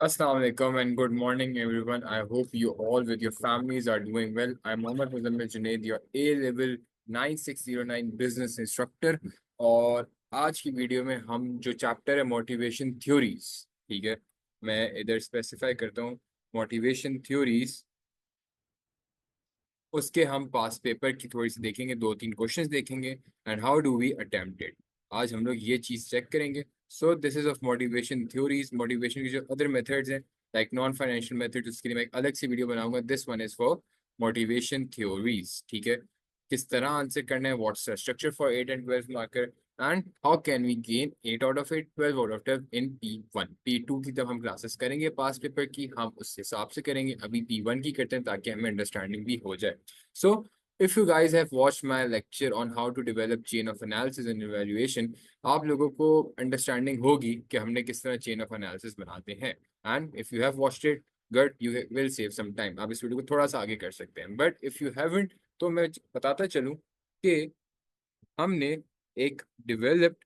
Assalamu alaikum and good morning, everyone. I hope you all with your families are doing well. I'm Mohammad Muzammil Junaid, your A-level 9609 business instructor. और आज की video में हम जो chapter है motivation theories, ठीक है, मैं इधर स्पेसिफाई करता हूँ मोटिवेशन थ्योरीज। उसके हम पास पेपर की थोड़ी सी देखेंगे, दो तीन क्वेश्चंस देखेंगे and how do we attempt it. आज हम लोग ये चीज चेक करेंगे। So this is of motivation theories. Motivation की जो अदर मेथड्स हैं लाइक नॉन फाइनेंशियल मेथड, उसके लिए मैं एक अलग सी वीडियो बनाऊंगा। This one is for motivation theories, ठीक है। किस तरह आंसर करना है, what's the structure for 8 and 12 marker and how can we gain 8 out of 8, 12 out of 12 in P1। P2 की तब हम क्लासेस करेंगे पास पेपर की, हम उस हिसाब से करेंगे। अभी P1 की करते हैं ताकि हमें अंडरस्टैंडिंग भी हो जाए। So, if you guys have watched my lecture on how to develop chain of analysis and evaluation, आप लोगों को अंडरस्टैंडिंग होगी कि हमने किस तरह चेन ऑफ एनालिसिस बनाते हैं। And if you have watched it, good, you will save some time. आप इस वीडियो को थोड़ा सा आगे कर सकते हैं, बट इफ यू हैवंट तो मैं बताता चलूं कि हमने एक डेवलप्ड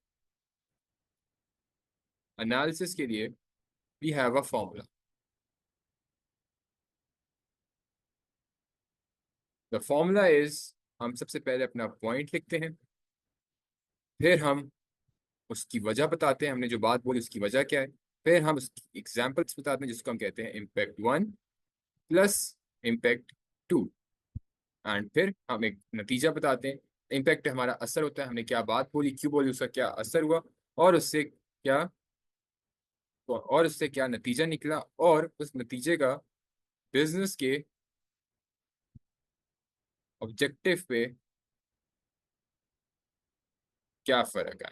एनालिसिस के लिए we have a formula. The formula is, हम सबसे पहले अपना पॉइंट लिखते हैं, फिर हम उसकी वजह बताते हैं, हमने जो बात बोली उसकी वजह क्या है, फिर हम उसकी एग्जाम्पल्स बताते हैं जिसको हम कहते हैं इम्पैक्ट 1 प्लस इम्पैक्ट 2, एंड फिर हम एक नतीजा बताते हैं। इम्पैक्ट हमारा असर होता है, हमने क्या बात बोली, क्यों बोली, उसका क्या असर हुआ और उससे क्या नतीजा निकला, और उस नतीजे का बिजनेस के ऑब्जेक्टिव पे क्या फर्क है।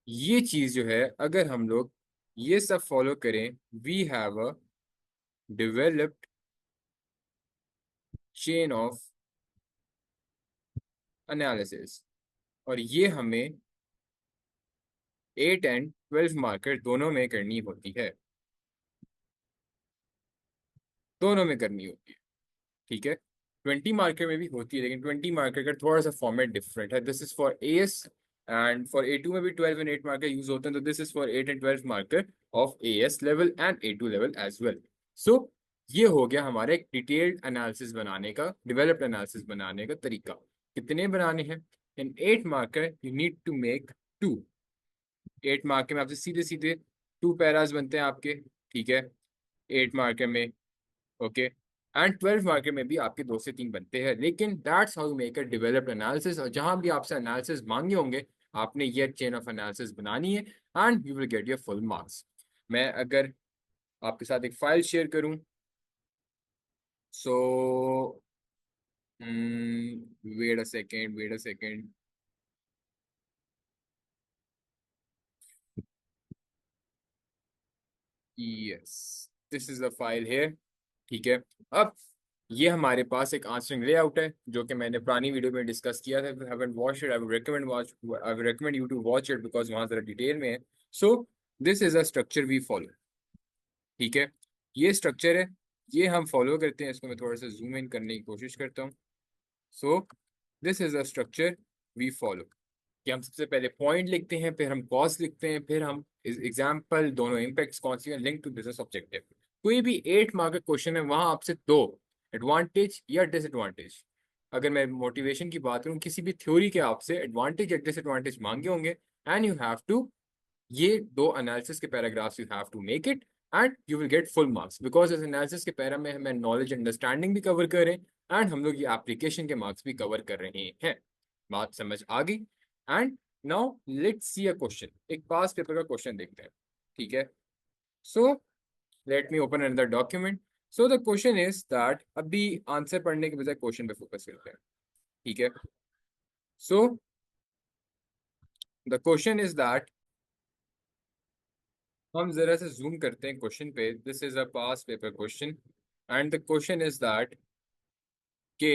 ये चीज जो है, अगर हम लोग ये सब फॉलो करें, we have a developed chain of analysis. और ये हमें 8 and 12 मार्कर दोनों में करनी होती है, दोनों में करनी होती है, ठीक है। 20 मार्कर में भी होती है, लेकिन 20 मार्कर का थोड़ा सा फॉर्मेट डिफरेंट है। This is for as, and for A2 में भी 12 and 8 मार्कर यूज होते हैं, तो this is for 8 and 12 marker of AS level and A2 level as well. So ये हो गया हमारे एक डिटेल्ड एनालिसिस बनाने का, डेवलप्ड एनालिसिस बनाने का तरीका। कितने बनाने हैं? In 8 marker you need to make 2। 8 marker में आपसे सीधे सीधे 2 पैराज बनते हैं आपके, ठीक है, 8 मार्कर में। ओके, एंड 12 मार्कर में भी आपके 2 से 3 बनते हैं, लेकिन that's how you make a developed analysis. और जहां भी आपसे एनालिसिस मांगे होंगे, आपने ये चेन ऑफ एनालिसिस बनानी है and you will get your full marks. मैं अगर आपके साथ एक फाइल शेयर करूं, so wait a second. Yes, this is the file here, ठीक है। अब ये हमारे पास एक आंसरिंग लेआउट है जो कि मैंने पुरानी वीडियो में डिस्कस किया था। I haven't watched it, I would recommend you to watch it because वहां जरा डिटेल में है। So this is a structure we follow, ठीक है। ये स्ट्रक्चर है, ये हम फॉलो करते हैं। इसको मैं थोड़ा सा जूम इन करने की कोशिश करता हूँ। So this is a structure we follow, कि हम सबसे पहले पॉइंट लिखते हैं, फिर हम कॉस्ट लिखते हैं, फिर हम एग्जाम्पल, दोनों इम्पैक्ट्स कौन सी हैं, लिंक टू बिजनेस ऑब्जेक्टिव। कोई भी 8 मार्क का क्वेश्चन है, वहां आपसे दो एडवांटेज या डिसएडवांटेज, अगर मैं मोटिवेशन की बात करूं, किसी भी थ्योरी के आपसे एडवांटेज या डिसएडवांटेज मांगे होंगे, एंड यू हैव टू, ये दो एनालिसिस के paragraphs you have to make it and you will get full marks, because इस एनालिसिस के पैरा में हमें नॉलेज अंडरस्टैंडिंग भी कवर कर रहे हैं एंड हम लोग ये एप्लीकेशन के मार्क्स भी कवर कर रहे हैं। बात समझ आ गई? And now let's see a question, एक पास पेपर का क्वेश्चन देखते हैं, ठीक है। So let me open another document. So the question is that, अभी आंसर पढ़ने के बजाय क्वेश्चन पे फोकस करते हैं, ठीक है। So the question is that, हम जरा से जूम करते हैं क्वेश्चन पे। This is a pass paper question and the question is that के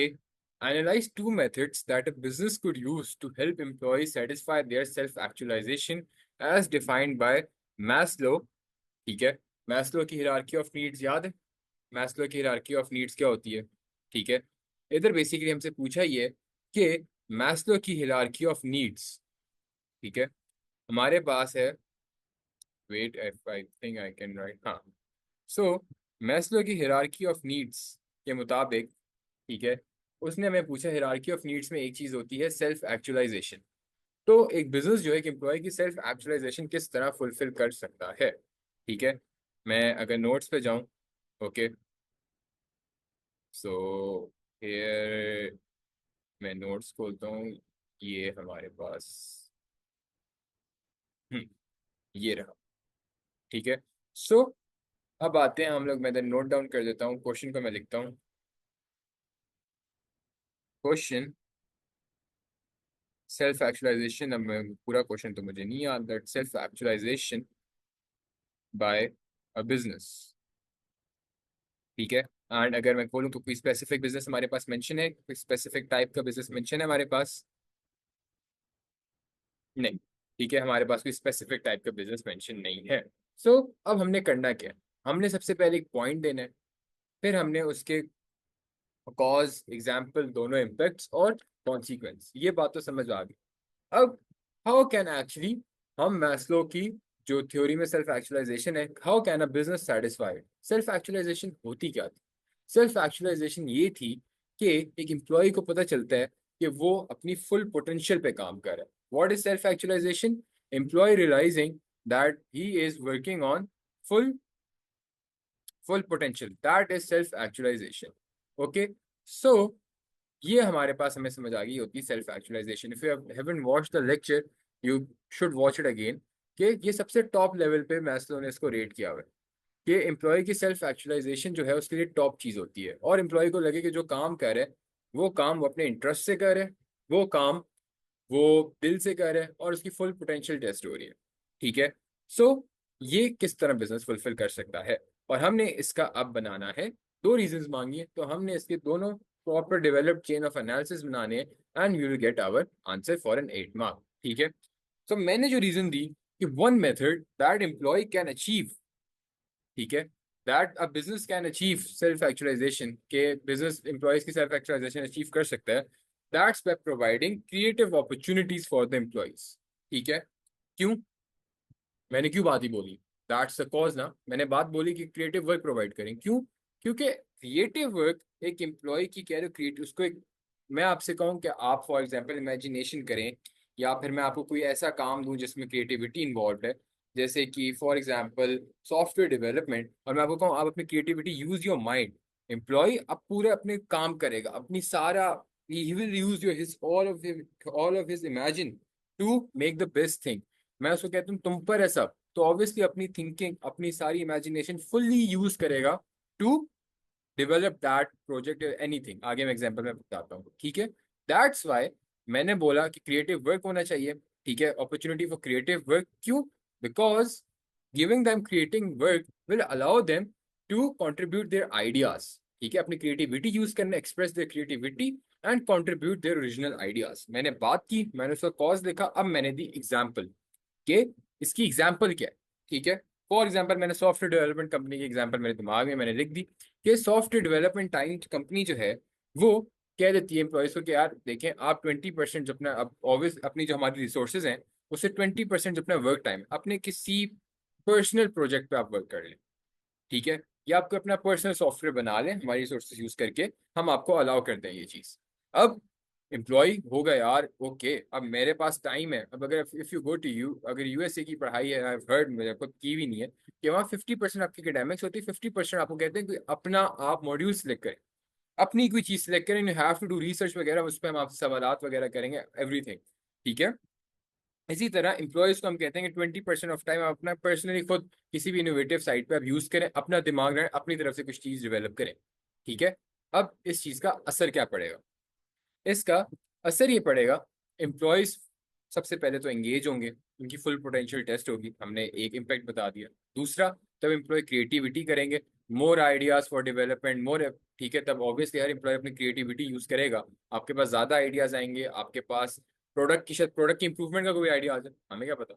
analyze two methods that a business could use to help employees satisfy their self actualization as defined by Maslow, ठीक है। Maslow की hierarchy of needs याद है? Maslow की hierarchy of needs क्या होती है, ठीक है। इधर बेसिकली हमसे पूछा ये कि मैस्लो की हिरार्की ऑफ नीड्स, ठीक है, हमारे पास है wait, if I think I can write, हाँ। सो मैस्लो की हिरार्की ऑफ नीड्स के मुताबिक, ठीक है, उसने हमें पूछा हिरार्की ऑफ नीड्स में एक चीज होती है सेल्फ एक्चुअलाइजेशन। तो एक बिजनेस जो है कि एम्प्लॉय की सेल्फ एक्चुअलाइजेशन किस तरह फुलफिल कर सकता है, ठीक है। मैं अगर नोट्स पे जाऊं, ओके, सो हियर मैं नोट्स खोलता हूँ, ये हमारे पास, हम्म, ये रहा, ठीक है। सो अब आते हैं हम लोग, मैं नोट डाउन कर देता हूँ, क्वेश्चन को मैं लिखता हूँ। क्वेश्चन सेल्फ एक्चुअलाइजेशन, अब मैं पूरा क्वेश्चन तो मुझे नहीं याद, that self actualization by a business, ठीक है। एंड अगर मैं बोलूँ तो कोई स्पेसिफिक बिजनेस हमारे पास मेंशन है, कोई स्पेसिफिक टाइप का बिजनेस मेंशन है हमारे पास? नहीं, ठीक है, हमारे पास कोई स्पेसिफिक टाइप का बिजनेस मेंशन नहीं है। सो अब हमने करना क्या है? हमने सबसे पहले एक पॉइंट देना है, फिर हमने उसके कॉज, एग्जाम्पल, दोनों इम्पैक्ट्स और कॉन्सिक्वेंस, ये बात तो समझ आ गई। अब हाउ कैन एक्चुअली हम मैस्लो की जो थ्योरी में सेल्फ एक्चुअलाइजेशन है, how can a business satisfied, self actualization होती क्या थी? सेल्फ एक्चुअलाइजेशन ये थी कि एक एम्प्लॉय को पता चलता है कि वो अपनी फुल पोटेंशियल पे काम कर रहा है। What is self actualization? Employ realizing that he is working on full full potential, that is self actualization. Okay, so ये हमारे पास हमें समझ आ गई होती है self actualization. If you haven't watched the lecture, you should watch it again, कि ये सबसे टॉप लेवल पे मैस्लो ने इसको रेट किया हुआ है कि एम्प्लॉय की सेल्फ एक्चुअलाइजेशन जो है उसके लिए टॉप चीज होती है, और एम्प्लॉय को लगे कि जो काम कर रहे हैं वो काम वो अपने इंटरेस्ट से कर रहे हैं, वो काम वो दिल से कर रहे हैं, और उसकी फुल पोटेंशियल टेस्ट हो रही है, ठीक है। सो ये किस तरह बिजनेस फुलफिल कर सकता है, और हमने इसका अब बनाना है, दो रीजंस मांगी है, तो हमने इसके दोनों proper developed chain of analysis बनाने हैं, and we will get our answer for an 8 mark, ठीक है। सो मैंने जो रीजन दी कि one method that employ can achieve, ठीक है, that a business can achieve self actualization, के बिजनेस एम्प्लॉयज की सेल्फ एक्चुअलाइजेशन अचीव कर सकता है, that's by providing creative opportunities for the employees, ठीक है। क्यों? मैंने क्यों बात ही बोली? दैट्स द कॉज ना, मैंने बात बोली कि क्रिएटिव वर्क प्रोवाइड करें, क्यों? क्योंकि क्रिएटिव वर्क एक एम्प्लॉय की कह रहे हो, क्रिएटिव उसको एक, मैं आपसे कहूँ कि आप फॉर एग्जांपल इमेजिनेशन करें, या फिर मैं आपको कोई ऐसा काम दूं जिसमें क्रिएटिविटी इन्वॉल्व है, जैसे कि फॉर एग्जांपल सॉफ्टवेयर डेवलपमेंट, और मैं आपको कहूँ आप अपनी creativity use your mind, employ अब पूरे अपने काम करेगा, अपनी सारा, he will use your his all of his imagine to make the best thing. मैं उसको कहता हूँ तुम पर है सब, तो ऑब्वियसली अपनी थिंकिंग, अपनी सारी इमेजिनेशन फुल्ली यूज करेगा to develop that project, anything, आगे मैं एग्जांपल में बताता हूँ, ठीक है। दैट्स वाई मैंने बोला कि क्रिएटिव वर्क होना चाहिए, ठीक है, अपॉर्चुनिटी फॉर क्रिएटिव वर्क, क्यों? Because giving them creating work will allow them to contribute their ideas, ठीक है, अपनी क्रिएटिविटी यूज करना, express their creativity and contribute their original ideas. मैंने बात की, मैंने उसका कॉज देखा, अब मैंने दी एग्जाम्पल कि इसकी एग्जाम्पल क्या है, ठीक है। फॉर एग्जाम्पल मैंने सॉफ्टवेयर डेवलपमेंट कंपनी की एग्जाम्पल मेरे दिमाग में मैंने लिख दी कि सॉफ्टवेयर डेवलपमेंट टाइम कंपनी जो है वो कह देती है एम्प्लॉयज को कि यार देखें, आप 20% अपना, अब ऑब्वियस अपनी जो हमारी रिसोर्सेज हैं उससे 20% अपना वर्क टाइम अपने किसी पर्सनल प्रोजेक्ट पे आप वर्क कर लें, ठीक है, या आपको अपना पर्सनल सॉफ्टवेयर बना लें हमारी रिसोर्सेज यूज करके, हम आपको अलाउ कर दें ये चीज। अब एम्प्लॉय होगा यार, ओके, अब मेरे पास टाइम है, अब अगर if you go to you, अगर यूएसए की पढ़ाई है, आई हर्ड, मेरे को की भी नहीं है, कि वहाँ 50% आपकी एकेडेमिक्स होती है, 50% आपको कहते हैं कि अपना आप मॉड्यूल सिलेक्ट करें, अपनी कोई चीज सिलेक्ट करें, you have to do research वगैरह, उस पर हम आपसे सवालात वगैरह करेंगे, एवरीथिंग, ठीक है। इसी तरह एम्प्लॉयज को हम कहते हैं कि 20% ऑफ टाइम आप अपना पर्सनली खुद किसी भी इनोवेटिव साइट पे आप यूज करें, अपना दिमाग रहें, अपनी तरफ से कुछ चीज डेवलप करें, ठीक है। अब इस चीज का असर क्या पड़ेगा? इसका असर ये पड़ेगा, एम्प्लॉयज सबसे पहले तो एंगेज होंगे, उनकी फुल पोटेंशियल टेस्ट होगी, हमने एक इम्पैक्ट बता दिया। दूसरा, तब एम्प्लॉय क्रिएटिविटी करेंगे, मोर आइडियाज फॉर डेवलपमेंट, मोर, ठीक है, तब ऑब्वियसली हर एम्प्लॉय अपनी क्रिएटिविटी यूज करेगा, आपके पास ज्यादा आइडियाज आएंगे, आपके पास प्रोडक्ट की, शायद प्रोडक्ट की इंप्रूवमेंट का कोई आइडिया आ जाए, हमें क्या पता।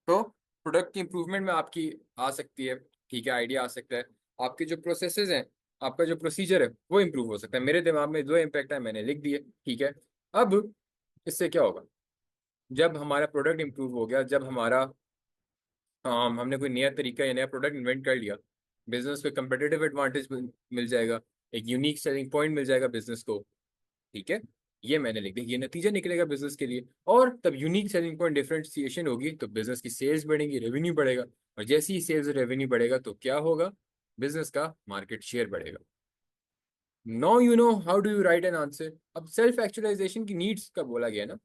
तो प्रोडक्ट की इंप्रूवमेंट में आपकी आ सकती है, ठीक है, आइडिया आ सकता है, आपके जो प्रोसेसेस हैं, आपका जो प्रोसीजर है वो इंप्रूव हो सकता है। मेरे दिमाग में दो इम्पैक्ट है, मैंने लिख दिए, ठीक है। अब इससे क्या होगा? जब हमारा प्रोडक्ट इंप्रूव हो गया, जब हमारा हमने कोई नया तरीका या नया प्रोडक्ट इन्वेंट कर लिया, बिजनेस को कंपेटिटिव एडवांटेज मिल जाएगा, एक यूनिक सेलिंग पॉइंट मिल जाएगा बिजनेस को। ठीक है, ये मैंने लिख दिया, ये नतीजा निकलेगा बिजनेस के लिए। और तब यूनिक सेलिंग पॉइंट डिफरेंशिएशन होगी तो बिजनेस की सेल्स बढ़ेंगी, रेवेन्यू बढ़ेगा, और जैसे ही सेल्स रेवेन्यू बढ़ेगा तो क्या होगा, बिजनेस का मार्केट शेयर बढ़ेगा। Now you know how do you right an answer. अब सेल्फ एक्चुअलाइजेशन की नीड्स का बोला गया ना,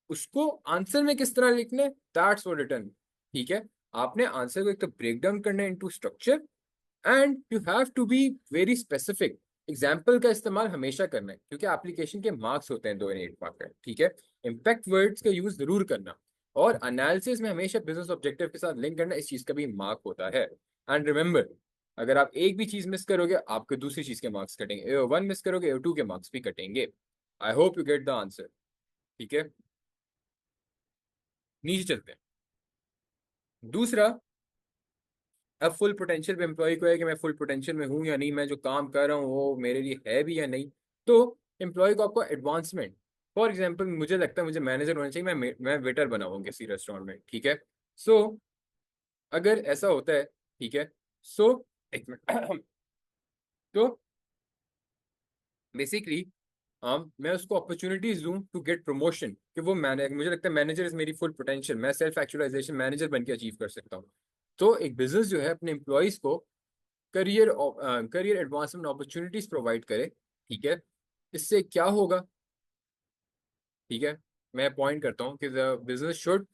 उसको आंसर में किस तरह लिखने, दैट्स व्हाट रिटन। ठीक है, आपने आंसर को एक तो ब्रेक डाउन करना into structure, and you have to be very specific. Example का इस्तेमाल हमेशा करना है, क्योंकि एप्लीकेशन के मार्क्स होते हैं 2 इन 8 मार्क का। ठीक है, इम्पैक्ट वर्ड्स का यूज जरूर करना, और एनालिसिस में हमेशा बिजनेस ऑब्जेक्टिव के साथ लिंक करना, इस चीज का भी मार्क होता है। एंड रिमेंबर, अगर आप एक भी चीज मिस करोगे आपके दूसरी चीज के मार्क्स कटेंगे, A1 मिस करोगे A2 के मार्क्स भी कटेंगे। आई hope you get the answer. ठीक है, नीचे चलते हैं। दूसरा, अब फुल पोटेंशियल पे एम्प्लॉय को है कि मैं फुल पोटेंशियल में हूँ या नहीं, मैं जो काम कर रहा हूँ वो मेरे लिए है भी या नहीं। तो एम्प्लॉय को आपको एडवांसमेंट, फॉर एग्जांपल मुझे लगता है मुझे मैनेजर होना चाहिए, मैं वेटर बनाऊंगा किसी रेस्टोरेंट में। ठीक है, सो अगर ऐसा होता है, ठीक है, सो एक मिनट तो बेसिकली मैं उसको अपॉर्चुनिटीज दूं टू गेट प्रमोशन, कि वो मैंने, मुझे लगता है मैनेजर इज मेरी फुल पोटेंशियल, मैं सेल्फ एक्चुअलाइजेशन मैनेजर बन के अचीव कर सकता हूँ। तो एक बिजनेस जो है अपने एम्प्लॉयज को करियर एडवांसमेंट अपॉर्चुनिटीज प्रोवाइड करे। ठीक है, इससे क्या होगा, ठीक है, मैं पॉइंट करता हूँ कि the business should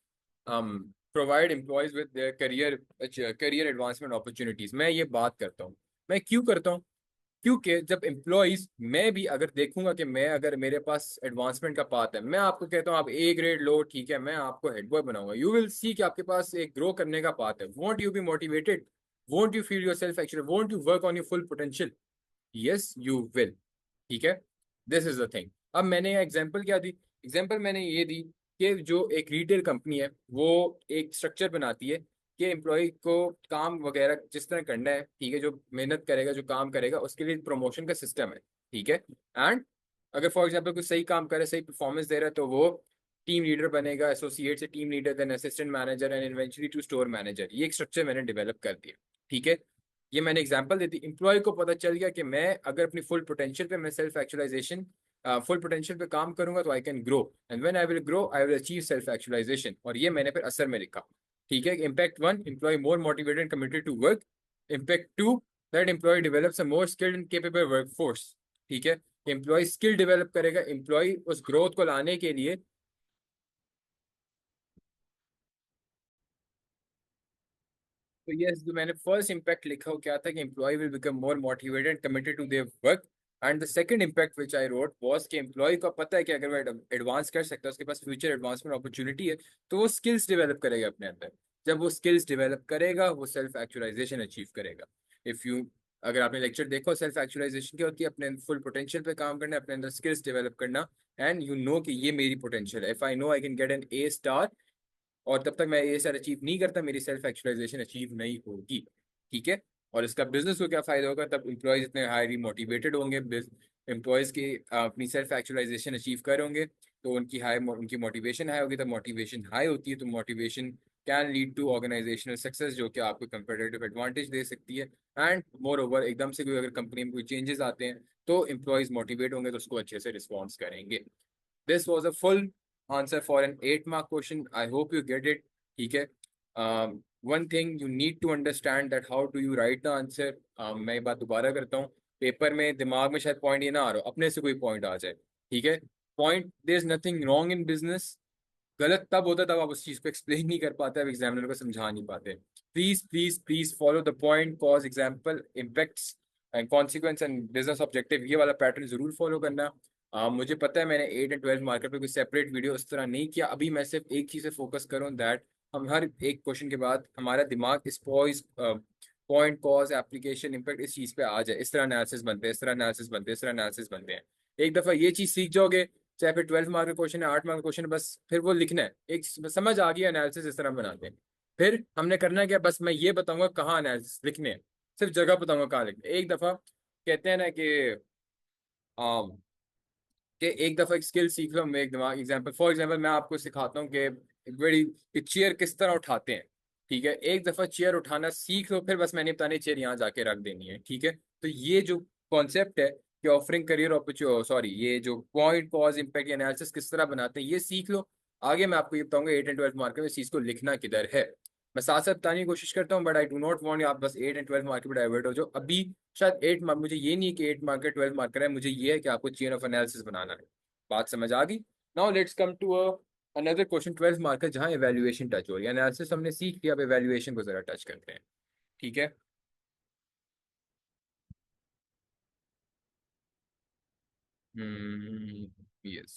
provide employees with career advancement opportunities. मैं ये बात करता हूँ, मैं क्यों करता हूँ, क्योंकि जब एम्प्लॉयज, मैं भी अगर देखूंगा कि मैं, अगर मेरे पास एडवांसमेंट का पाथ है, मैं आपको कहता हूँ आप ए ग्रेड लो, ठीक है, मैं आपको हेड बॉय बनाऊंगा, यू विल सी कि आपके पास एक ग्रो करने का पाथ है। Won't you be motivated, won't you feel your self actually, won't you work on your full potential, yes you will. ठीक है, दिस इज द थिंग। अब मैंने एग्जांपल क्या दी, एग्जांपल मैंने ये दी कि जो एक रिटेल कंपनी है वो एक स्ट्रक्चर बनाती है कि एम्प्लॉय को काम वगैरह जिस तरह करना है, ठीक है, जो मेहनत करेगा जो काम करेगा उसके लिए प्रमोशन का सिस्टम है। ठीक है, एंड अगर फॉर एग्जांपल कोई सही काम करे, सही परफॉर्मेंस दे रहा है, तो वो टीम लीडर बनेगा, एसोसिएट से team leader, then assistant manager, and eventually to store manager. ये एक स्ट्रक्चर मैंने डेवलप कर दिया। ठीक है, ये मैंने एग्जांपल दी थी, एम्प्लॉय को पता चल गया कि मैं अगर अपनी फुल पोटेंशियल पे, मैं सेल्फ एक्चुअलाइजेशन फुल पोटेंशियल पे काम करूंगा तो I can grow, and when I will achieve self actualization. और ये मैंने फिर असर में लिखा। ठीक है, impact 1, employ more motivated and committed to work. Impact 2, that employ develops a more skilled and capable workforce. ठीक है, एम्प्लॉय स्किल डेवलप करेगा, एम्प्लॉय उस ग्रोथ को लाने के लिए। तो यस, जो मैंने फर्स्ट इम्पैक्ट लिखा वो क्या था कि employ will become more motivated committed to their work. And the second impact which I wrote was कि एम्प्लॉय को पता है कि अगर वो एडवांस कर सकता है, उसके पास फ्यूचर एडवांसमेंट अपॉर्चुनिटी है, तो वो स्किल्स डेवलप करेगा अपने अंदर। जब वो स्किल्स डेवलप करेगा वो सेल्फ एक्चुअलाइजेशन अचीव करेगा। इफ यू, अगर आपने लेक्चर देखो, सेल्फ एक्चुअलाइजेशन क्या होती है, अपने फुल पोटेंशियल पे काम करना, अपने अंदर स्किल्स डेवलप करना, एंड यू नो कि ये मेरी पोटेंशियल है, if I know I can get an A star, और तब तक मैं ये सर अचीव नहीं करता, मेरी सेल्फ एक्चुअलाइजेशन अचीव नहीं होगी। ठीक है, और इसका बिजनेस को क्या फायदा होगा, तब एम्प्लॉयज इतने हाईली मोटिवेटेड होंगे, एम्प्लॉयज की अपनी सेल्फ एक्चुअलाइजेशन अचीव कर होंगे, तो उनकी मोटिवेशन हाई होगी, तब मोटिवेशन हाई होती है तो motivation can lead to organizational success, जो कि आपको कंपेटिटिव एडवांटेज दे सकती है। एंड मोर ओवर, एकदम से कोई अगर कंपनी में कोई चेंजेस आते हैं तो एम्प्लॉयज मोटिवेट होंगे तो उसको अच्छे से रिस्पॉन्स करेंगे। This was a full answer for an 8 mark question. I hope you get it. ठीक है, one thing you need to understand that how do you write the answer. मैं ये बात दोबारा करता हूँ, पेपर में दिमाग में शायद पॉइंट ये ना आ रहा हो, अपने से कोई पॉइंट आ जाए। ठीक है, point, there is nothing wrong in business. गलत तब होता है तब आप उस चीज को एक्सप्लेन नहीं कर पाते, आप एग्जामिनर को समझा नहीं पाते। Please please please follow the point, cause, example, impacts and consequence and business objective, ये वाला पैटर्न जरूर फॉलो करना। मुझे पता है मैंने 8 एंड 12 मार्कर पे कोई सेपरेट वीडियो इस तरह नहीं किया, अभी मैं सिर्फ एक चीज से फोकस करूँ, दैट हम हर एक क्वेश्चन के बाद हमारा दिमाग इस पॉइंट, कॉज, एप्लीकेशन, इम्पैक्ट, इस चीज पे आ जाए, इस तरह एनालिसिस बनते हैं, इस तरह एनालिसिस बनते हैं, इस तरह एनालिसिस बनते हैं। एक दफा ये चीज सीख जाओगे, चाहे फिर 12 मार्क का क्वेश्चन है, 8 मार्क का क्वेश्चन है, बस फिर वो लिखना है, एक समझ आ गया एनालिसिस इस तरह बनाते हैं। फिर हमने करना है क्या, बस मैं ये बताऊंगा कहाँ एनालिसिस लिखने हैं, सिर्फ जगह बताऊंगा कहाँ लिखने हैं। एक दफा कहते हैं ना कि एक दफा एक स्किल सीख लो, मैं एक दिमाग एग्जांपल, फॉर एग्जांपल मैं आपको सिखाता हूँ कि एक बड़ी कि चेयर किस तरह उठाते हैं। ठीक है, एक दफा चेयर उठाना सीख लो, फिर बस मैंने बतानी चेयर यहाँ जाके रख देनी है। ठीक है, तो ये जो कॉन्सेप्ट है कि ऑफरिंग करियर अपॉर्चुनिटी, सॉरी, ये जो पॉइंट कॉज इम्पैक्ट एनालिसिस किस तरह बनाते हैं ये सीख लो। आगे मैं आपको ये बताऊंगा 8 एंड 12 मार्केट में इस चीज को लिखना किधर है। मैं साथ साथ बताने की कोशिश करता हूँ, but I do not want आप बस 8 एंड 12 मार्केट में डाइवर्ट हो जो अभी। शायद मुझे ये नहीं है कि 8 मार्केट 12 मार्केट है, मुझे ये है कि आपको चेन ऑफ एनालिसिस बनाना है। बात समझ आ गई? Now let's come to another question, 12 marker जहाँ एवेल्युएशन टच हो रही है। एनालिसिस हमने सीख लिया, अब एवेल्युएशन को जरा टच करते हैं। ठीक है। यस।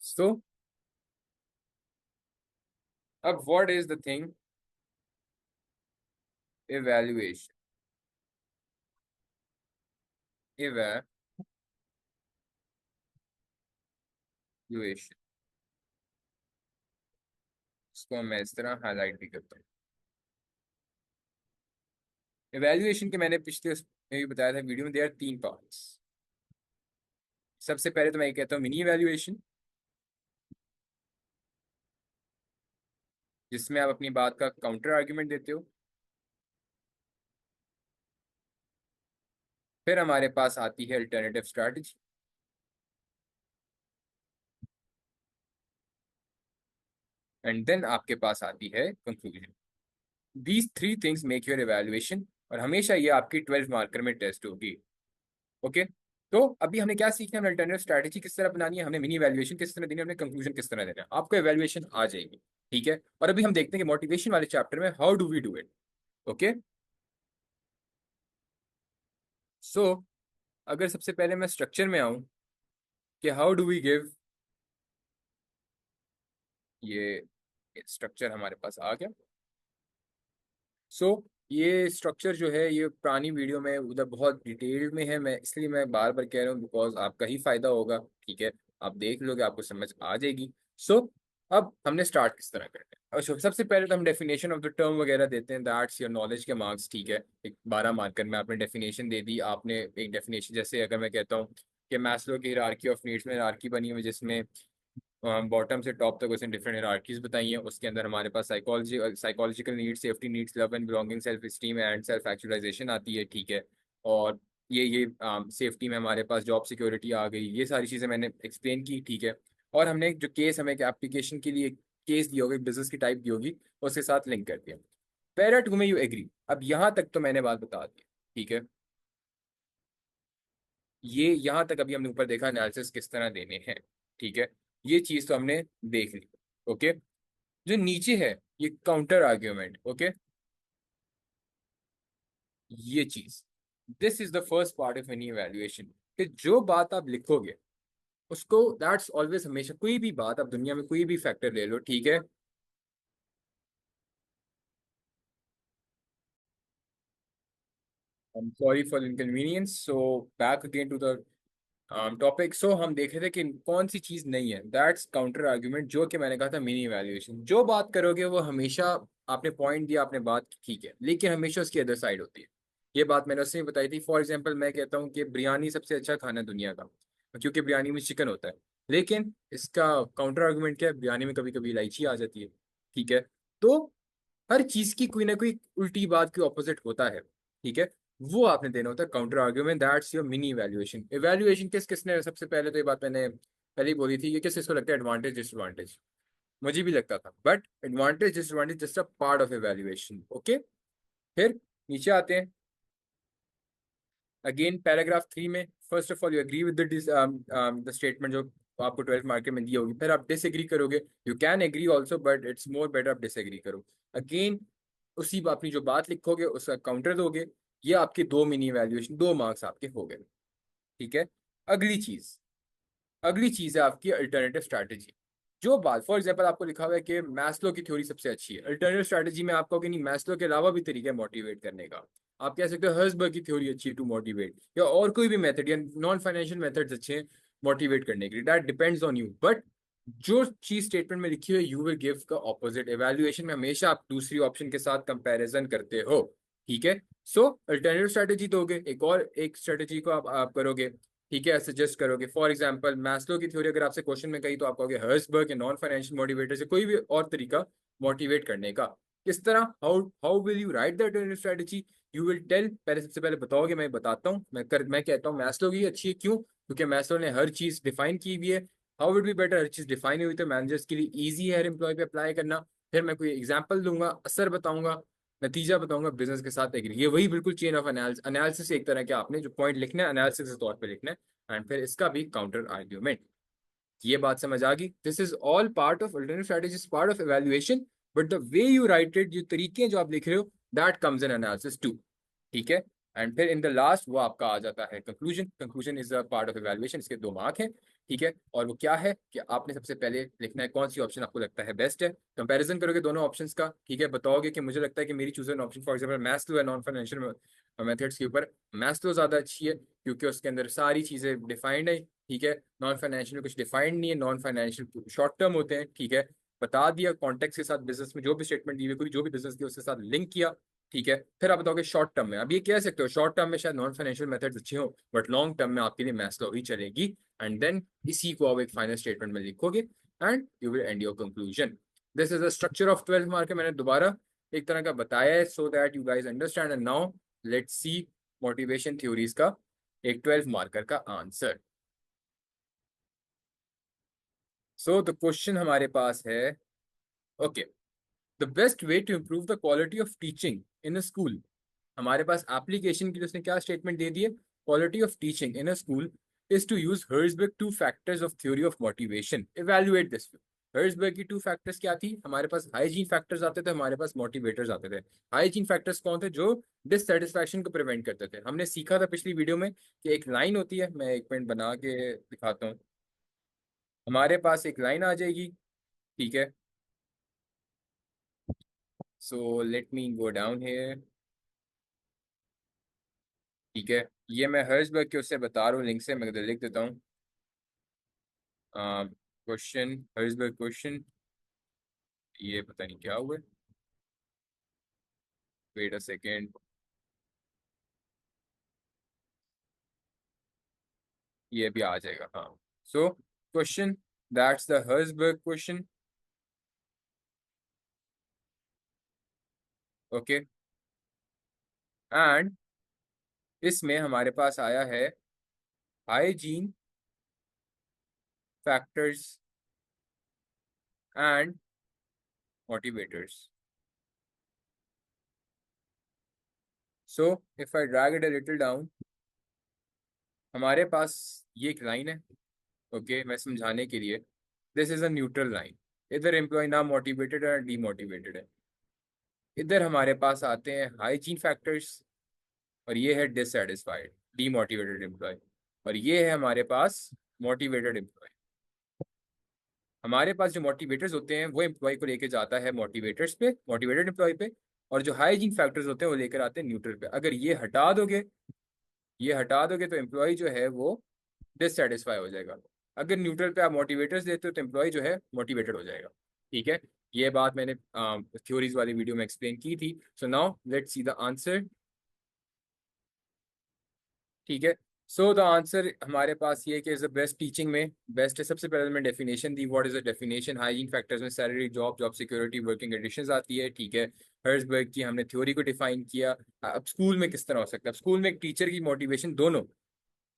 सो अब what is the thing evaluation? Evaluation, इसको मैं इस तरह हाईलाइट भी करता हूँ। एवेल्युएशन के मैंने पिछले में भी बताया था वीडियो में, देयर 3 पार्ट्स। सबसे पहले तो मैं ये कहता हूँ मिनी एवेल्युएशन, जिसमें आप अपनी बात का काउंटर आर्ग्यूमेंट देते हो। फिर हमारे पास आती है अल्टरनेटिव स्ट्रैटेजी, एंड देन आपके पास आती है conclusion. These 3 things make your evaluation, और हमेशा ये आपकी 12 मार्कर में टेस्ट होगी। ओके, तो अभी हमने क्या सीखना है? हमने अल्टरनेटिव स्ट्रैटेजी किस तरह बनानी है, हमने मिनी एवेल्युएशन किस तरह देनी है, हमने कंक्लूजन किस तरह देना है, आपको एवेल्युएशन आ जाएगी। ठीक है, और अभी हम देखते हैं कि मोटिवेशन वाले चैप्टर में how do we do it. Okay, so अगर सबसे पहले मैं स्ट्रक्चर में आऊं कि हाउ डू वी गिव, ये स्ट्रक्चर हमारे पास आ गया। सो ये स्ट्रक्चर जो है ये पुरानी वीडियो में उधर बहुत डिटेल में है, मैं इसलिए मैं बार बार कह रहा हूँ बिकॉज आपका ही फायदा होगा। ठीक है, आप देख लोगे आपको समझ आ जाएगी। सो अब हमने स्टार्ट किस तरह करना है, और सबसे पहले तो हम डेफिनेशन ऑफ द टर्म वगैरह देते हैं, दैट्स योर नॉलेज के मार्क्स। ठीक है, एक 12 मार्कर में आपने डेफिनेशन दे दी। आपने एक डेफिनेशन, जैसे अगर मैं कहता हूँ कि मैस्लो की हिरार्की ऑफ नीड्स में हिरार्की बनी हुई है, जिसमें बॉटम से टॉप तक उसने डिफरेंट हायरार्कीज बताई हैं। उसके अंदर हमारे पास psychological needs, safety needs, love and belonging, self esteem and self actualization आती है। ठीक है, और ये सेफ्टी में हमारे पास जॉब सिक्योरिटी आ गई, ये सारी चीज़ें मैंने एक्सप्लेन की। ठीक है, और हमने जो केस हमें एप्लीकेशन के लिए केस दी होगी, बिजनेस की टाइप दी होगी, उसके साथ लिंक कर दिया। पैरा टू में यू एग्री, अब यहाँ तक तो मैंने बात बता दी। ठीक है, ये यहाँ तक अभी हमने ऊपर देखा एनालिसिस किस तरह देने हैं। ठीक है, ये चीज तो हमने देख ली। ओके, जो नीचे है ये काउंटर आर्ग्यूमेंट। ओके, ये चीज, this is the first part of any evaluation, कि जो बात आप लिखोगे उसको, दैट्स ऑलवेज, हमेशा कोई भी बात आप दुनिया में कोई भी फैक्टर ले लो। ठीक है, I am sorry for inconvenience, so back again to the topic. So हम देख रहे थे कि कौन सी चीज नहीं है, दैट्स काउंटर आर्ग्यूमेंट, जो कि मैंने कहा था मिनी इवैल्यूएशन। जो बात करोगे वो हमेशा, आपने पॉइंट दिया, आपने बात की, ठीक है, लेकिन हमेशा उसकी अदर साइड होती है। ये बात मैंने उससे भी बताई थी। फॉर एग्जाम्पल मैं कहता हूँ कि बिरयानी सबसे अच्छा खाना है दुनिया का, क्योंकि बिरयानी में चिकन होता है, लेकिन इसका काउंटर आर्गूमेंट क्या है? बिरयानी में कभी कभी इलायची आ जाती है। ठीक है, तो हर चीज की कोई ना कोई उल्टी बात के ऑपोजिट होता है। ठीक है, वो आपने देना होता है counter argument, that's your mini evaluation. Evaluation किस किसने, सबसे पहले तो ये बात मैंने पहले ही बोली थी, ये किस किसको लगता है एडवांटेज डिसएडवांटेज। मुझे भी लगता था, but advantage disadvantage just a part of evaluation. Okay, फिर नीचे आते हैं अगेन पैराग्राफ 3 में। First of all you agree with the statement जो आपको 12 मार्केट में दी होगी, फिर आप डिसएग्री करोगे। You can agree also, but it's more better आप डिसएग्री करो। अगेन उसी अपनी जो बात लिखोगे उसका काउंटर दोगे। ये आपके 2 मिनी वैल्यूएशन, 2 मार्क्स आपके हो गए। ठीक है, अगली चीज, अगली चीज है आपकी अल्टरनेटिव स्ट्रैटेजी। जो बात, फॉर एग्जाम्पल आपको लिखा हुआ है कि मैस्लो की थ्योरी सबसे अच्छी है, अल्टरनेटिव स्ट्रैटेजी में आपको कि नहीं, मैस्लो के अलावा भी तरीका है मोटिवेट करने का। आप कह सकते हो हर्सबर्ग की थ्योरी अच्छी है टू मोटिवेट, या और कोई भी मेथड, या नॉन फाइनेंशियल मेथड्स अच्छे हैं मोटिवेट करने के लिए, that depends on you. But जो चीज स्टेटमेंट में लिखी है यू विल गिव का ऑपोजिट। एवेल्युएशन में हमेशा आप दूसरी ऑप्शन के साथ कंपैरिजन करते हो। ठीक है, सो अल्टरनेटिव स्ट्रैटेजी दोगे, एक और एक स्ट्रैटेजी को आप करोगे। ठीक है, सजेस्ट करोगे। फॉर एग्जांपल मैस्लो की थ्योरी अगर आपसे क्वेश्चन में कही तो आप कहोगे हर्ट्जबर्ग या नॉन फाइनेंशियल मोटिवेटर से कोई भी और तरीका मोटिवेट करने का। किस तरह, how how will you write that strategy, you will tell, पहले सबसे पहले बताओगे, मैं बताता हूँ। मैं कहता हूँ मैस्लो की अच्छी है, क्यों? क्योंकि मैस्लो ने हर चीज डिफाइन की हुई है। हाउ वुड बी बेटर, हर चीज डिफाइन हुई तो मैनेजर्स के लिए ईजी है हर एम्प्लॉय पे अप्लाई करना। फिर मैं कोई एग्जाम्पल दूंगा, असर बताऊंगा, नतीजा बताऊंगा, बिजनेस के साथ एग्री। ये वही बिल्कुल चेन ऑफ एनालिसिस एक तरह के, आपने जो पॉइंट लिखना है एनालिसिस के तौर पे लिखना है, एंड फिर इसका भी काउंटर आर्ग्यूमेंट। ये बात समझ आ गई? This is all part of alternative strategy, part of evaluation, but the way you write it, जो तरीके हैं जो आप लिख रहे हो, that comes in analysis too. ठीक है, एंड फिर इन द लास्ट वो आपका आ जाता है conclusion. Conclusion is a part of evaluation, इसके दो मार्क हैं। ठीक है, और वो क्या है कि आपने सबसे पहले लिखना है कौन सी ऑप्शन आपको लगता है बेस्ट है। कंपैरिजन करोगे दोनों ऑप्शंस का। ठीक है, बताओगे कि मुझे लगता है कि मेरी chosen option for example maths है नॉन फाइनेंशियल मेथड्स के ऊपर, मैथ्स ज़्यादा अच्छी है क्योंकि उसके अंदर सारी चीज़ें डिफाइंड है। ठीक है, नॉन फाइनेंशियल में कुछ डिफाइंड नहीं है, नॉन फाइनेंशियल शॉर्ट टर्म होते हैं। ठीक है, बता दिया कॉन्टेक्ट के साथ, बिजनेस में जो भी स्टेटमेंट दी हुई कोई जो भी बिजनेस की उसके साथ लिंक किया। ठीक है, फिर आप बताओगे शॉर्ट टर्म में, अब ये कह सकते हो शॉर्ट टर्म में शायद नॉन फाइनेंशियल मेथड्स अच्छे हो, बट लॉन्ग टर्म में आपके लिए मैथ्स लॉ ही चलेगी। एंड देन इसी को आप एक फाइनल स्टेटमेंट में लिखोगे and you will and your conclusion. This is the structure of 12th mark. मैंने दोबारा एक तरह का बताया है so that you guys understand. And now let's see motivation theories का एक 12 मार्कर का आंसर। सो द क्वेश्चन हमारे पास है, okay, the best way to improve the quality of teaching in a school. हमारे पास एप्लीकेशन की उसने क्या स्टेटमेंट दे दी है, quality of teaching in a school is to use Herzberg two factors of theory of motivation, evaluate this. Herzberg की two factors क्या थी? हमारे पास हाइजीन फैक्टर्स आते थे, हमारे पास मोटिवेटर्स आते थे। हाइजीन फैक्टर्स कौन थे? जो डिससेटिस्फैक्शन को प्रिवेंट करते थे। हमने सीखा था पिछली वीडियो में कि एक लाइन होती है, मैं एक मिनट बना के दिखाता हूँ। हमारे पास एक लाइन आ जाएगी। ठीक है, so let me go down here. ठीक है, ये मैं हर्ट्जबर्ग के उससे बता रहा हूँ लिंक से, मैं इधर लिख देता हूँ। क्वेश्चन, हर्ट्जबर्ग क्वेश्चन, ये पता नहीं क्या हुआ, वेट अ सेकेंड, ये भी आ जाएगा, हाँ। So question, that's the Herzberg question. Okay, and इसमें हमारे पास आया है hygiene factors and motivators. So if I drag it a little down, हमारे पास ये एक लाइन है। ओके, मैं समझाने के लिए, this is a neutral line. इधर एम्प्लॉय ना मोटिवेटेड है डीमोटिवेटेड है। इधर हमारे पास आते हैं हाइजीन फैक्टर्स, और ये है डिससेटिस्फाइड डीमोटिवेटेड एम्प्लॉय, और ये है हमारे पास मोटिवेटेड एम्प्लॉय। हमारे पास जो मोटिवेटर्स होते हैं वो एम्प्लॉय को लेके जाता है मोटिवेटर्स पे, मोटिवेटेड एम्प्लॉय पे, और जो हाइजीन फैक्टर्स होते हैं वो लेकर आते हैं न्यूट्रल पे। अगर ये हटा दोगे, ये हटा दोगे तो एम्प्लॉय जो है वो डिससेटिस्फाई हो जाएगा। अगर न्यूट्रल पे आप मोटिवेटर्स देते हो तो एम्प्लॉय जो है मोटिवेटेड हो जाएगा। ठीक है, ये बात मैंने थ्योरीज वाली वीडियो में एक्सप्लेन की थी। So now let's see the answer. ठीक है, सो द आंसर हमारे पास ये है कि इज द बेस्ट टीचिंग में बेस्ट है। सबसे पहले मैं डेफिनेशन दी, what is the definition. Hygiene factors में salary, job, job security, working conditions आती है। ठीक है, हर्ट्जबर्ग की हमने थ्योरी को डिफाइन किया। अब स्कूल में किस तरह हो सकता है? अब स्कूल में एक टीचर की मोटिवेशन दोनों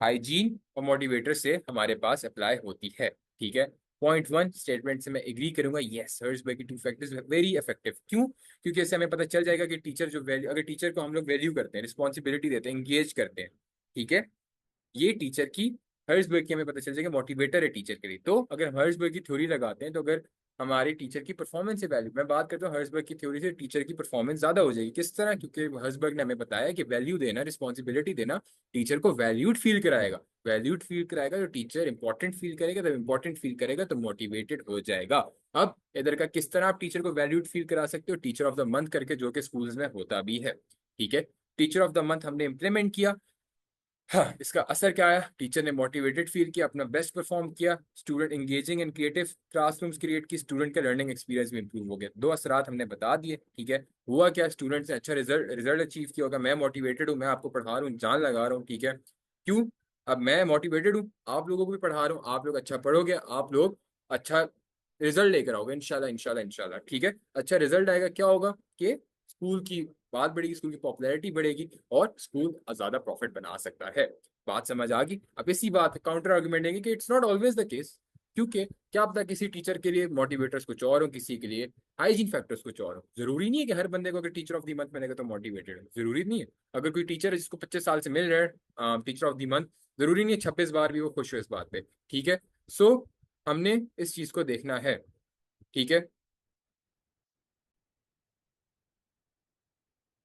हाइजीन और मोटिवेटर से हमारे पास अप्लाई होती है। ठीक है, पॉइंट वन स्टेटमेंट से मैं एग्री करूंगा, यस हर्ट्जबर्ग की टू फैक्टर्स वेरी इफेक्टिव। क्यों? क्योंकि इससे हमें पता चल जाएगा कि टीचर जो वैल्यू, अगर टीचर को हम लोग वैल्यू करते हैं, रिस्पॉन्सिबिलिटी देते हैं, इंगेज करते हैं, ठीक है, ये टीचर की, हर्ट्जबर्ग की हमें पता चल जाएगा मोटिवेटर है टीचर के लिए। तो अगर हम हर्ट्जबर्ग की थ्योरी लगाते हैं तो अगर हमारे टीचर की परफॉर्मेंस से वैल्यू, मैं बात करता हूँ हर्ट्जबर्ग की थ्योरी से टीचर की परफॉर्मेंस ज्यादा हो जाएगी। किस तरह? क्योंकि हर्ट्जबर्ग ने हमें बताया कि वैल्यू देना, रिस्पॉन्सिबिलिटी देना टीचर को वैल्यूड फील कराएगा। वैल्यूड फील कराएगा तो टीचर इंपॉर्टेंट फील करेगा, तो इंपॉर्टेंट फील करेगा तो मोटिवेटेड हो जाएगा। अब इधर का किस तरह आप टीचर को वैल्यूड फील करा सकते हो? टीचर ऑफ द मंथ करके, जो कि स्कूल्स में होता भी है। ठीक है, टीचर ऑफ द मंथ हमने इंप्लीमेंट किया। हाँ, इसका असर क्या आया? टीचर ने मोटिवेटेड फील किया, अपना बेस्ट परफॉर्म किया, student engaging and creative classrooms create की, स्टूडेंट का लर्निंग एक्सपीरियंस भी इंप्रूव हो गया। दो असरात हमने बता दिए। ठीक है, हुआ क्या? स्टूडेंट्स ने अच्छा रिजल्ट रिजल्ट अचीव किया होगा। मैं मोटिवेटेड हूँ, मैं आपको पढ़ा रहा हूँ, जान लगा रहा हूँ। ठीक है, क्यों? अब मैं मोटिवेटेड हूँ, आप लोगों को भी पढ़ा रहा हूँ, आप लोग अच्छा पढ़ोगे, आप लोग अच्छा रिजल्ट लेकर आओगे इंशाल्लाह इंशाल्लाह इंशाल्लाह, ठीक है। अच्छा रिजल्ट आएगा, क्या होगा कि स्कूल की बात बढ़ेगी, स्कूल की पॉपुलैरिटी बढ़ेगी और स्कूल ज्यादा प्रॉफिट बना सकता है। बात समझ आ गई। अब इसी बात काउंटर आर्गुमेंट देंगे कि it's not always the case, क्योंकि क्या पता किसी टीचर के लिए मोटिवेटर्स कुछ और हो, किसी के लिए हाइजीन फैक्टर्स कुछ और हो। जरूरी नहीं है कि हर बंदे को अगर टीचर ऑफ द मंथ मिलेगा तो मोटिवेटेड है, जरूरी नहीं है। अगर कोई टीचर है जिसको 25 साल से मिल रहा है टीचर ऑफ द मंथ, जरूरी नहीं है 26 बार भी वो खुश हो इस बात पे, ठीक है। सो हमने इस चीज को देखना है, ठीक है।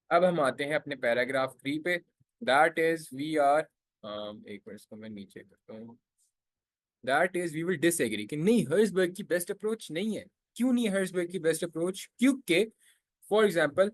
अब हम आते हैं अपने पैराग्राफ 3 पे। दैट इज वी आर, एक मिनट इसको मैं नीचे करता हूँ। That is we will disagree कि नहीं हर्सबर्ग की बेस्ट अप्रोच नहीं है। क्यों नहीं है हर्सबर्ग की बेस्ट अप्रोच? क्योंकि फॉर एग्जाम्पल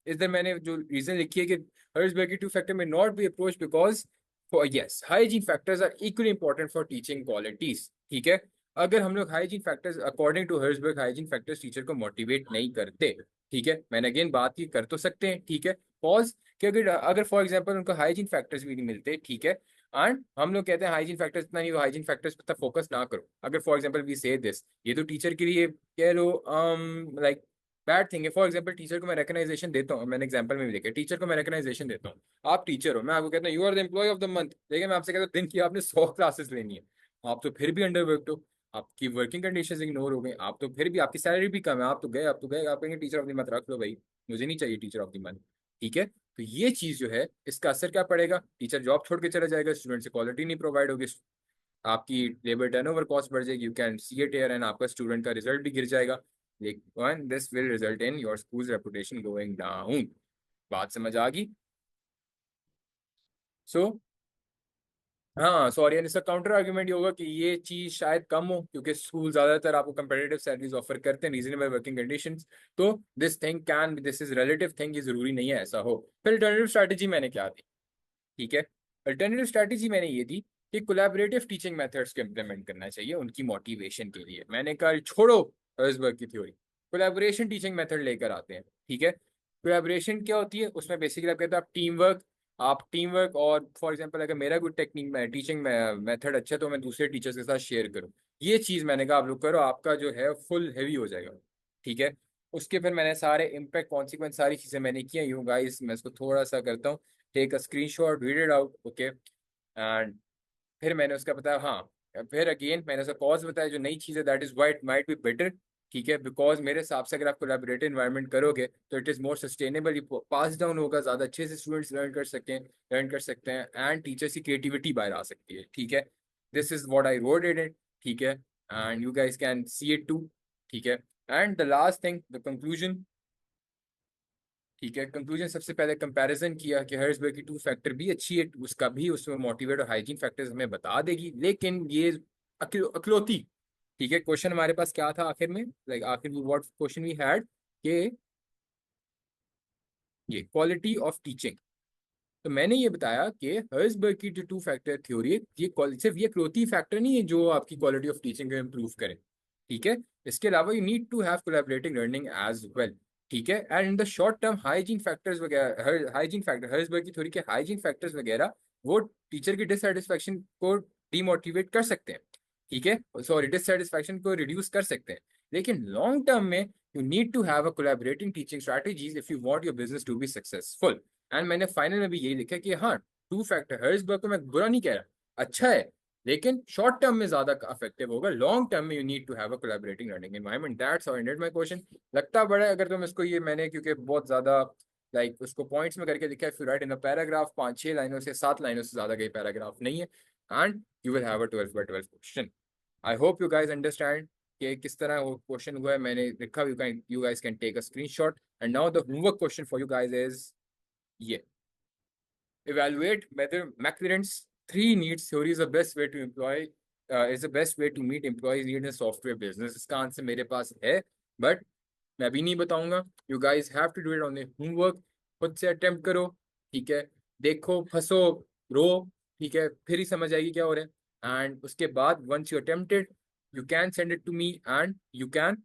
इधर मैंने जो रीजन लिखी है कि हर्सबर्ग की टू फैक्टर में not be approach because for yes hygiene factors are equally important for teaching qualities, ठीक है। अगर हम लोग hygiene factors according to Herzberg hygiene factors teacher को मोटिवेट नहीं करते, ठीक है, मैंने अगेन बात की कर तो सकते हैं, ठीक है, पॉज, कि अगर अगर फॉर एग्जाम्पल उनको हाइजीन फैक्टर्स भी नहीं मिलते, ठीक है, एंड हम लोग कहते हैं हाइजीन फैक्टर्स इतना नहीं, हाइजीन फैक्टर्स पे फोकस ना करो। अगर फॉर एग्जांपल वी से दिस, ये तो टीचर के लिए कह लो लाइक बैड थिंग है। फॉर एग्जांपल टीचर को मैं रिकग्नाइजेशन देता हूँ, मैंने एग्जांपल में भी देखा, टीचर को मैं रिकग्नाइजेशन देता हूँ, आप टीचर हो, मैं आपको कहता हूँ you are the employ of the month, लेकिन मैं आपसे कहता हूँ दिन की आपने 100 क्लासेस लेनी है, आप तो फिर भी अंडर वर्क हो, आपकी वर्किंग कंडीशन इग्नोर हो गई, आप तो फिर भी आपकी सैलरी भी कम है, आप तो गए आप कहेंगे टीचर ऑफ द मंथ रख लो भाई, मुझे नहीं चाहिए टीचर ऑफ द मंथ, ठीक है। तो ये चीज जो है इसका असर क्या पड़ेगा? टीचर जॉब छोड़ के चला जाएगा, स्टूडेंट से क्वालिटी नहीं प्रोवाइड होगी, आपकी लेबर टर्नओवर कॉस्ट बढ़ जाएगी, you can see it here, and आपका स्टूडेंट का रिजल्ट भी गिर जाएगा, लेकिन this will result in your school reputation going down. बात समझ आ गई? सो हाँ सॉरी, एंड इसका काउंटर आर्ग्यूमेंट ये होगा कि ये चीज शायद कम हो क्योंकि स्कूल ज्यादातर आपको कंपेटिटिव सैलरीज ऑफर करते हैं, रीजनेबल वर्किंग कंडीशंस, तो दिस इज रिलेटिव थिंग, ये जरूरी नहीं है ऐसा हो। फिर अल्टरनेटिव स्ट्रैटेजी मैंने क्या दी, ठीक है। अल्टरनेटिव स्ट्रैटेजी मैंने ये दी कि कोलैबोरेटिव टीचिंग मेथड्स को इम्प्लीमेंट करना चाहिए उनकी मोटिवेशन के लिए। मैंने कहा छोड़ो हर्सबर्ग की थ्योरी, कोलैबोरेशन टीचिंग मेथड लेकर आते हैं, ठीक है। कोलैबोरेशन क्या होती है? उसमें बेसिकली आप कहते हैं आप टीम वर्क, और फॉर एग्जांपल अगर मेरा कोई टेक्निक में टीचिंग मेथड अच्छा है तो मैं दूसरे टीचर्स के साथ शेयर करूँ। ये चीज़ मैंने कहा आप लोग करो, आपका जो है फुल हैवी हो जाएगा, ठीक है। उसके फिर मैंने सारे इम्पैक्ट कॉन्सिक्वेंस सारी चीज़ें मैंने की हैं। यूँ गाइस मैं इसको थोड़ा सा करता हूँ, take a screenshot, read it out, okay. And फिर मैंने उसका बताया, हाँ फिर अगेन मैंने उसका कॉज बताया, जो नई चीज़ है that is why it might be better, ठीक है, बिकॉज मेरे हिसाब से अगर आप कोलैबोरेटिव एनवायरनमेंट करोगे तो इट इज़ मोर सस्टेनेबल, ये पास डाउन होगा, ज़्यादा अच्छे से स्टूडेंट्स लर्न कर सकते हैं एंड टीचर्स की क्रिएटिविटी बाहर आ सकती है, ठीक है। This is what I wrote it, ठीक है, and you guys can see it too, ठीक है। And the last thing, the conclusion, ठीक है। कंक्लूजन सबसे पहले कंपैरिजन किया कि हर्ट्जबर्ग की टू फैक्टर भी अच्छी है, उसका भी उसमें मोटिवेट और हाइजीन फैक्टर्स हमें बता देगी, लेकिन ये अकलौती, ठीक है। क्वेश्चन हमारे पास क्या था आखिर में, लाइक आखिर व्हाट क्वेश्चन वी हैड कि ये क्वालिटी ऑफ टीचिंग, तो मैंने ये बताया कि हर्ट्जबर्ग की जो टू फैक्टर थ्योरी है, ये सिर्फ ये क्लोथी फैक्टर नहीं है जो आपकी क्वालिटी ऑफ टीचिंग को इम्प्रूव करे, ठीक है। इसके अलावा you need to have collaborating learning as well, ठीक है। And in the short term hygiene factors वगैरह, हाइजीन फैक्टर हर्ट्जबर्ग की थ्योरी के हाइजीन फैक्टर्स वगैरह वो टीचर की डिससेटिस्फैक्शन को डीमोटिवेट कर सकते हैं, ठीक है, सॉरी डिससेटिस्फैक्शन को रिड्यूस कर सकते हैं, लेकिन लॉन्ग टर्म में you need to have a collaborating teaching strategies if you want your business to be successful. And मैंने फाइनल में भी यही लिखा कि हाँ टू फैक्टर हर्ट्जबर्ग को मैं बुरा नहीं कह रहा, अच्छा है, लेकिन शॉर्ट टर्म में ज्यादा इफेक्टिव होगा, लॉन्ग टर्म में you need to have a collaborating learning environment. That's how I ended my question. लगता बड़ा है अगर तुम इसको, ये मैंने क्योंकि बहुत ज्यादा लाइक उसको पॉइंट्स में करके लिखा है, फिर राइट इन अ पैराग्राफ 5-6 लाइनों से 7 लाइनों से ज्यादा कई पैराग्राफ नहीं है, and you will have a 12 by 12 question. I hope you guys understand कि किस तरह वो क्वेश्चन हुआ है, मैंने लिखा, you guys can take a screenshot. And now the homework question for you guys is ये, evaluate whether McLaren's three needs theory is the best way to meet employees' needs in software business। इसका answer मेरे पास है, but मैं अभी नहीं बताऊंगा। You guys have to do it on the homework, खुद से अटेम्प्ट करो, ठीक है, देखो, फंसो, रो, ठीक है, फिर ही समझ आएगी क्या हो रहा है। एंड उसके बाद once you attempted, you can send it to me and you can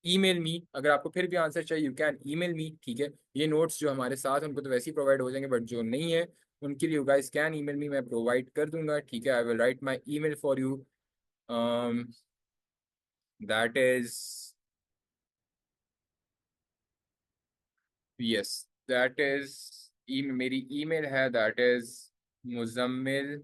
email me. अगर आपको फिर भी आंसर चाहिए, यू कैन ईमेल मी, ठीक है। ये नोट्स जो हमारे साथ हैं, उनको तो वैसे ही प्रोवाइड हो जाएंगे, बट जो नहीं है उनके लिए यू गाइस कैन ईमेल मी, मैं प्रोवाइड कर दूंगा, ठीक है। I will write my email for you, that is, yes, that is, मेरी ईमेल है, that is Muzammil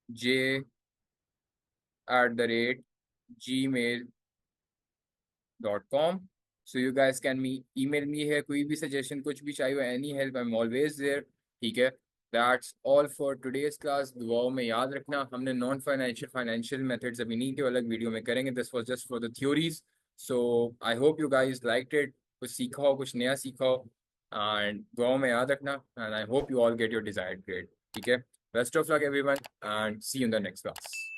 j@gmail.com. So you guys can me email me है, कोई भी सजेशन कुछ भी चाहिए, any help, I am always there, ठीक है। That's all for today's class. दुआओं में याद रखना, हमने नॉन फाइनेंशियल फाइनेंशियल मेथड्स अभी नहीं, के अलग वीडियो में करेंगे, this was just for the theories. So I hope you guys liked it, कुछ सीखा हो, कुछ नया सीखा हो, एंड दुआओं में याद रखना, and I hope you all get your desired grade, ठीक है। Best of luck everyone, and see you in the next class.